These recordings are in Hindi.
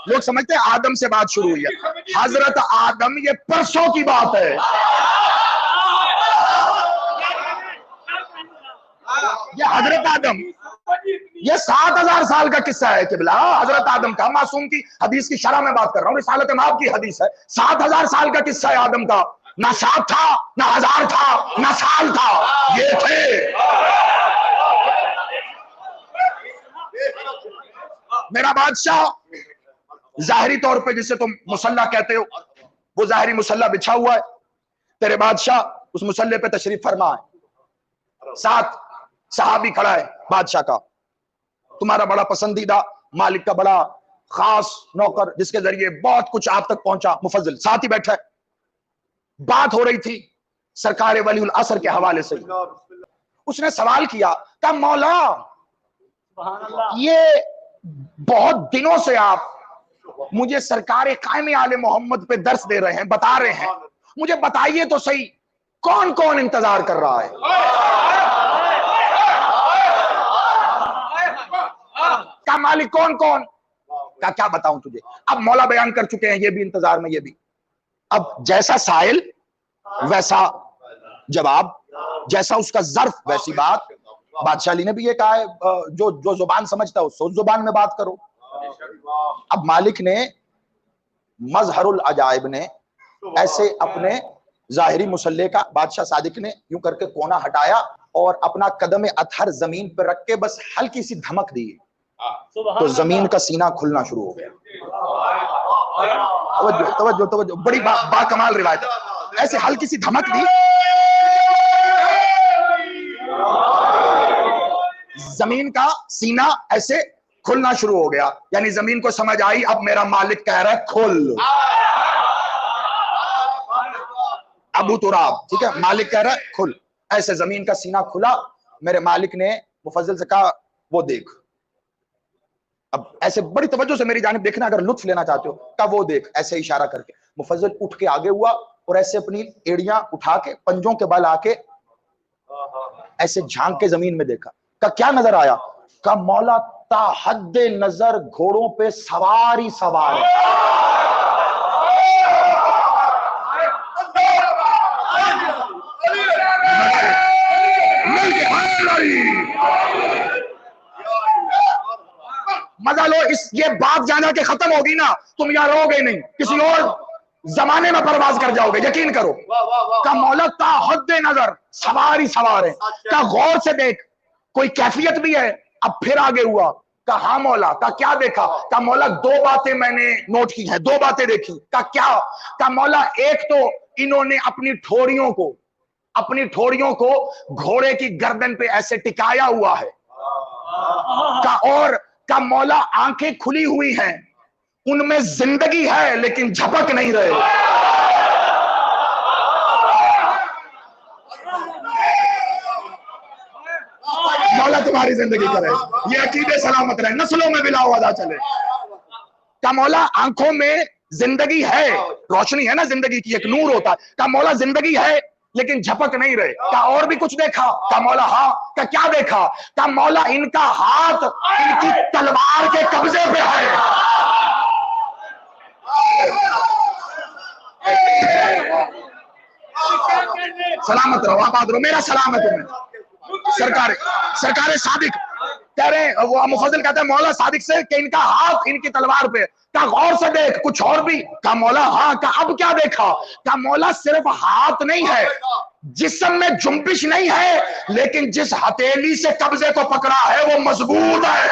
लोग समझते हैं आदम से बात शुरू हुई है। हजरत आदम ये परसों की बात है। ये हजरत आदम, ये 7000 साल का किस्सा है किबला। हजरत आदम का, मासूम की हदीस की शरह में बात कर रहा हूँ, रिसालत माब की हदीस है। 7000 साल का किस्सा है आदम का। ना 7 था, ना 1000 था, ना साल था, ये थे। मेरा बादशाह जाहिरी तौर पे जिसे तुम मुसल्ला कहते हो, वो जाहिरी मुसल्ला बिछा हुआ है। तेरे बादशाह उस मुसल्ले पे तशरीफ फरमा है। 7 सहाबी खड़ा है बादशाह का, तुम्हारा बड़ा पसंदीदा, मालिक का बड़ा खास नौकर, जिसके जरिए बहुत कुछ आप तक पहुंचा, मुफज्जल साथ ही बैठा है। बात हो रही थी सरकार वलीउल असर के हवाले से। उसने सवाल किया, कहा मौला ये बहुत दिनों से आप मुझे सरकार कायम आले मोहम्मद पे दर्स दे रहे हैं, बता रहे हैं, मुझे बताइए तो सही कौन कौन इंतजार कर रहा है? क्या मालिक कौन कौन? क्या क्या बताऊं तुझे? अब मौला बयान कर चुके हैं, ये भी इंतजार में, ये भी। अब जैसा साइल वैसा जवाब, जैसा उसका ज़र्फ वैसी बात। बादशाह अली ने भी ये कहा है, जो जो जुबान समझता है उस जुबान में बात करो। अब मालिक ने, मजहरुल अजाइब ने ऐसे अपने जाहिरी मुसल्ले का बादशाह सादिक ने यूं करके कोना हटाया और अपना कदम अतहर जमीन पर रख के बस हल्की सी धमक दी, तो जमीन का सीना खुलना शुरू हो गया। तवज्जो तवज्जो तवज्जो, बड़ी बाकमाल रिवायत है। ऐसे हल्की सी धमक दी, जमीन का सीना ऐसे खुलना शुरू हो गया। यानी जमीन को समझ आई अब मेरा मालिक कह रहा है खुल। अबू तुराब, ठीक है, मालिक कह रहा है खुल। ऐसे जमीन का सीना खुला। मेरे मालिक ने मुफज्जल से कहा वो देख। अब ऐसे बड़ी तवज्जो से मेरी जानिब देखना अगर लुत्फ लेना चाहते हो। कहा वो देख, ऐसे इशारा करके। मुफज्जल उठ के आगे हुआ और ऐसे अपनी एड़ियां उठा के पंजों के बल आके ऐसे झांक के जमीन में देखा। का क्या नजर आया? का मौला ताहद्दे नजर घोड़ों पे सवार ही सवार है। मजा लो, इस ये बात जाना के खत्म होगी ना, तुम यहां रहोगे नहीं, किसी और जमाने में परवाज कर जाओगे, यकीन करो। का मौला ताहद्दे नजर सवार ही सवार है। का गौर से देख, कोई कैफियत भी है। अब फिर आगे हुआ। का हाँ मौला। का क्या देखा? का मौला 2 बातें मैंने नोट की हैं, 2 बातें देखी। का क्या? का मौला एक तो इन्होंने अपनी ठोड़ियों को घोड़े की गर्दन पे ऐसे टिकाया हुआ है। का और का मौला आंखें खुली हुई हैं, उनमें जिंदगी है लेकिन झपक नहीं रहे। मौला तुम्हारी जिंदगी करे, ये अकीदे सलामत रहे, नस्लों में बिला अदा चले। का मौला आंखों में जिंदगी है, रोशनी है ना जिंदगी की, एक नूर होता है। का मौला जिंदगी है लेकिन झपक नहीं रहे। का और भी कुछ देखा? का मौला हाँ। का क्या देखा? का मौला इनका हाथ इनकी तलवार के कब्जे पे है। सलामत रहो, आबाद रहो, मेरा सलाम है तुम्हें। सरकार सादिक कह रहे हैं, वो मुफज्जल कहता है मौला सादिक से कि इनका हाथ इनकी तलवार पे। का गौर से देख, कुछ और भी? का मौला हाँ। का अब क्या देखा? का मौला सिर्फ हाथ नहीं है, जिस्म में जुम्बिश नहीं है, लेकिन जिस हथेली से कब्जे को पकड़ा है वो मजबूत है।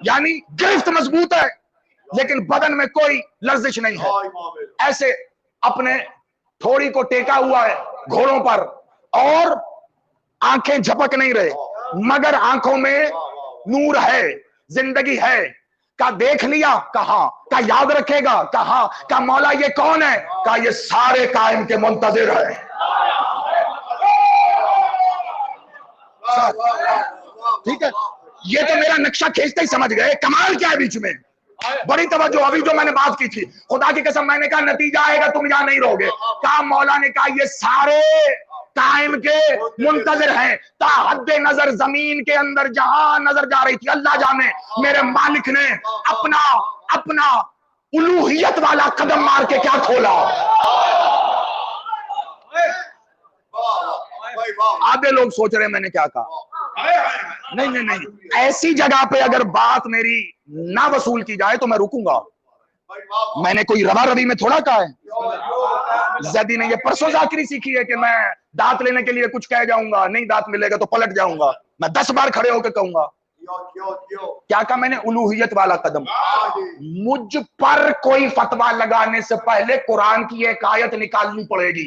यानी गिरफ्त मजबूत है लेकिन बदन में कोई लर्जिश नहीं है। ऐसे अपने थोड़ी को टेका हुआ है घोड़ों पर और आंखें झपक नहीं रहे, मगर आंखों में नूर है, जिंदगी है। का देख लिया? कहा। का याद रखेगा? कहा। का मौला ये कौन है? का ये सारे कायम के मुंतजिर है। ठीक है, ये तो मेरा नक्शा खींचते ही समझ गए कमाल क्या है बीच में। बड़ी तवज्जो, अभी जो मैंने बात की थी, खुदा की कसम मैंने कहा नतीजा आएगा तुम यहां नहीं रहोगे। कहा मौला ने कहा ये सारे कायम के मुंतजर हैं। ताहद्दे नजर जमीन के अंदर जहां नजर जा रही थी, अल्लाह जाने मेरे मालिक ने अपना अपना उलूहियत वाला कदम मार के क्या खोला। आधे लोग सोच रहे हैं मैंने क्या कहा। नहीं नहीं नहीं, ऐसी जगह पे अगर बात मेरी ना वसूल की जाए तो मैं रुकूंगा। मैंने कोई रवा रवी में थोड़ा कहा है। जदी ने ये परसों जाकरी सीखी है कि मैं दांत लेने के लिए कुछ कह जाऊंगा, नहीं दांत मिलेगा तो पलट जाऊंगा। मैं 10 बार खड़े होकर कहूंगा क्या कहा मैंने, उलूहियत वाला कदम। मुझ पर कोई फतवा लगाने से पहले कुरान की एक आयत निकालनी पड़ेगी।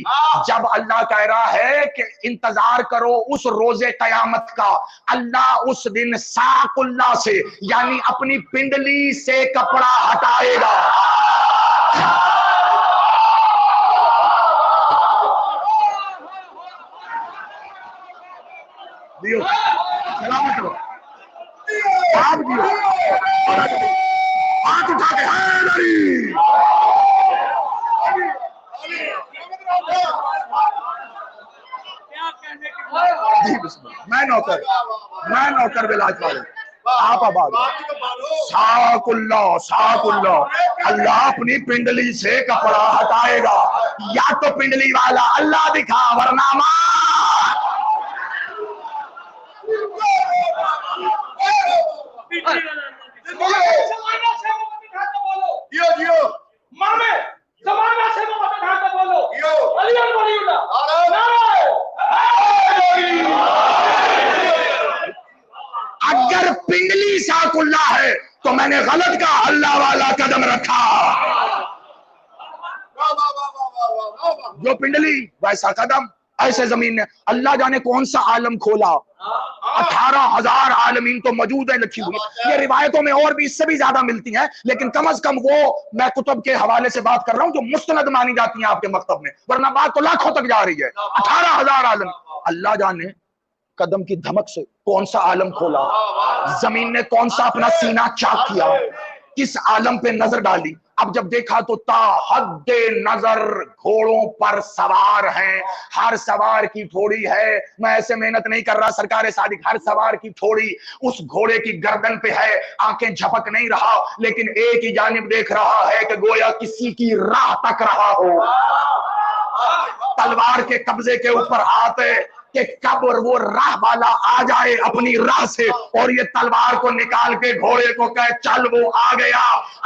जब अल्लाह कह रहा है कि इंतजार करो उस रोजे कयामत का, अल्लाह उस दिन साकुल्ला से यानी अपनी पिंडली से कपड़ा हटाएगा। दियो सलामत हो, आप दियो, हाथ उठा के हैदरी। मैं नौकर बिलाज वाले आप आबाद। साकुल्ला साकुल्ला, अल्लाह अपनी पिंडली से कपड़ा हटाएगा। या तो पिंडली वाला अल्लाह दिखा वरना अगर पिंडली साकुल्ला है तो मैंने गलत का अल्लाह वाला कदम रखा। जो पिंडली वैसा कदम, ऐसे जमीन ने अल्लाह जाने कौन सा आलम खोला। 18,000 आलमीन तो मौजूद है लिखी हुई। ये रिवायतों में और भी इससे भी ज्यादा मिलती हैं, लेकिन कम अज कम वो मैं कुतुब के हवाले से बात कर रहा हूं जो मुस्तनद मानी जाती हैं आपके मकतब में, वरना बात तो लाखों तक जा रही है। 18,000 आलम, अल्लाह जाने कदम की धमक से कौन सा आलम खोला, जमीन ने कौन सा अपना सीना चाक किया, किस आलम पे नजर डाली। अब जब देखा तो ताहद्दे नजर घोड़ों पर सवार हैं, हर सवार की ठोड़ी है। मैं ऐसे मेहनत नहीं कर रहा सरकार सादिक, हर सवार की ठोड़ी उस घोड़े की गर्दन पे है। आंखें झपक नहीं रहा, लेकिन एक ही जानिब देख रहा है कि गोया किसी की राह तक रहा हो। तलवार के कब्जे के ऊपर हाथ है कि कब वो राह वाला आ जाए अपनी राह से और ये तलवार को निकाल के घोड़े को कहे चल वो आ गया।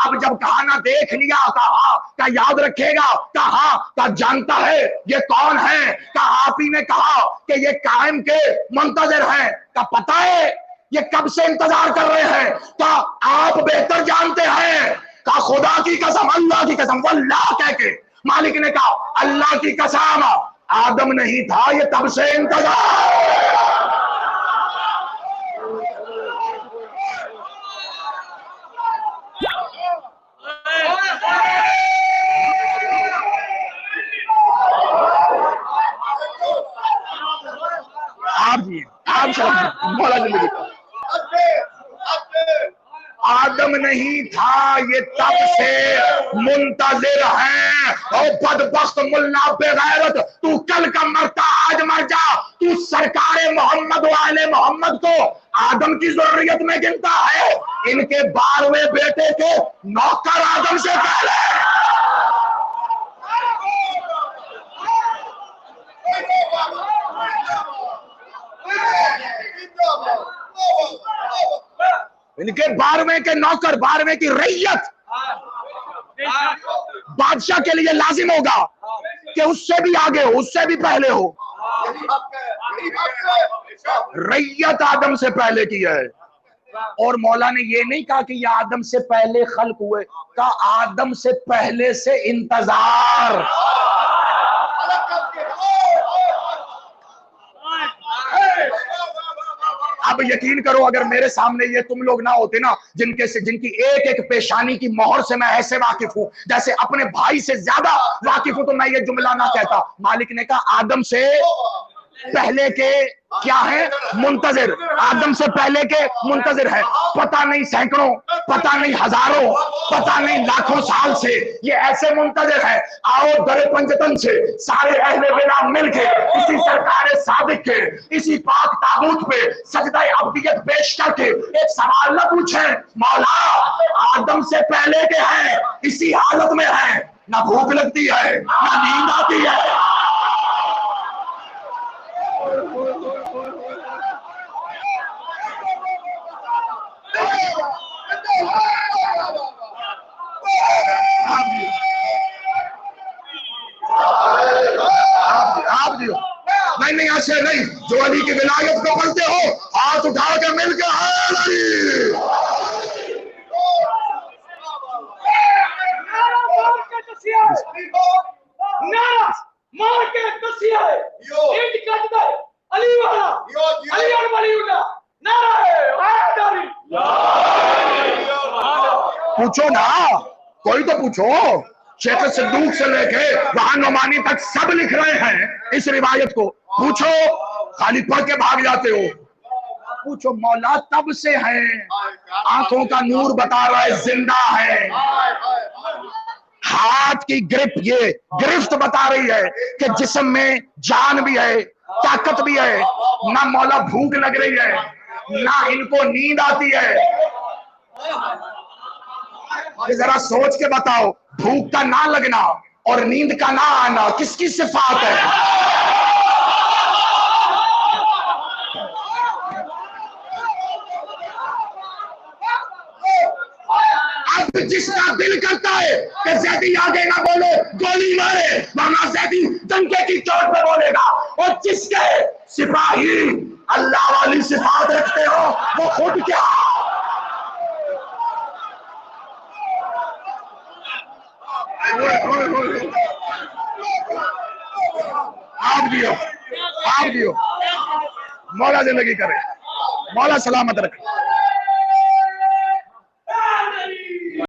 अब जब कहा ना देख लिया, कहा क्या याद रखेगा, कहा क्या जानता है ये कौन है, क्या आप ही ने कहा कि ये कायम के मुंतजर हैं, क्या पता है ये कब से इंतजार कर रहे हैं, क्या आप बेहतर जानते हैं। का खुदा की कसम, अल्लाह की कसम, वल्लाह कह के मालिक ने कहा अल्लाह की कसम आदम नहीं था ये तब से इंतजार। आप मौला जिंदगी आदम नहीं था ये तब से मुंतजिर है। और बदबख्त मुल्ला बेगैरत, तू कल का मरता आज मर जा। तू सरकारे मोहम्मद वाले मोहम्मद को आदम की जरूरत में गिनता है। इनके 12वें बेटे के नौकर आदम से पहले। इनके 12वें के नौकर, 12वें की रैयत बादशाह के लिए लाजिम होगा कि उससे भी आगे हो, उससे भी पहले हो। रैयत आदम से पहले की है। और मौला ने ये नहीं कहा कि ये आदम से पहले खल्क हुए, कहा आदम से पहले से इंतजार। अब यकीन करो अगर मेरे सामने ये तुम लोग ना होते ना, जिनकी एक एक पेशानी की मोहर से मैं ऐसे वाकिफ हूं जैसे अपने भाई से ज्यादा वाकिफ हूं, तो मैं ये जुमला ना कहता। मालिक ने कहा आदम से पहले के क्या है? मुंतजिर। आदम से पहले के मुंतजिर है। पता नहीं सैकड़ों, पता नहीं हजारों, पता नहीं लाखों साल से ये ऐसे मुंतजिर है। आओ दरे पंजतन से सारे अहले बिला मिलके इसी सरकार सादिक के, इसी पाक ताबूत पे सजदा अब्दियत पेश करके एक सवाल न पूछे, मौला आदम से पहले के हैं, इसी हालत में है, ना भूख लगती है ना नींद आती है। आप दियो नहीं ऐसे नहीं, जो अली की विलायत को पढ़ते हो हाथ उठा के मिलकर पूछो ना, कोई तो पूछो। शेख सिद्दूक से लेके वहां नोमानी तक सब लिख रहे हैं इस रिवायत को। पूछो, खाली पढ़ के भाग जाते हो। पूछो, मौला तब से है, आंखों का नूर बता रहा है जिंदा है, हाथ की ग्रिप, ये गिरफ्त बता रही है कि जिस्म में जान भी है, ताकत भी है। ना मौला भूख लग रही है, ना इनको नींद आती है। जरा सोच के बताओ, भूख का ना लगना और नींद का ना आना किसकी सिफात है? अब जिसका दिल करता है कि जैदी आगे ना बोले, गोली मारे, वरना जैदी डंके की चोट पे बोलेगा। और जिसके सिपाही अल्लाह वाली सिफात रखते हो वो खुद क्या, आप दियो। मौला जिंदगी करे, मौला सलामत रखे।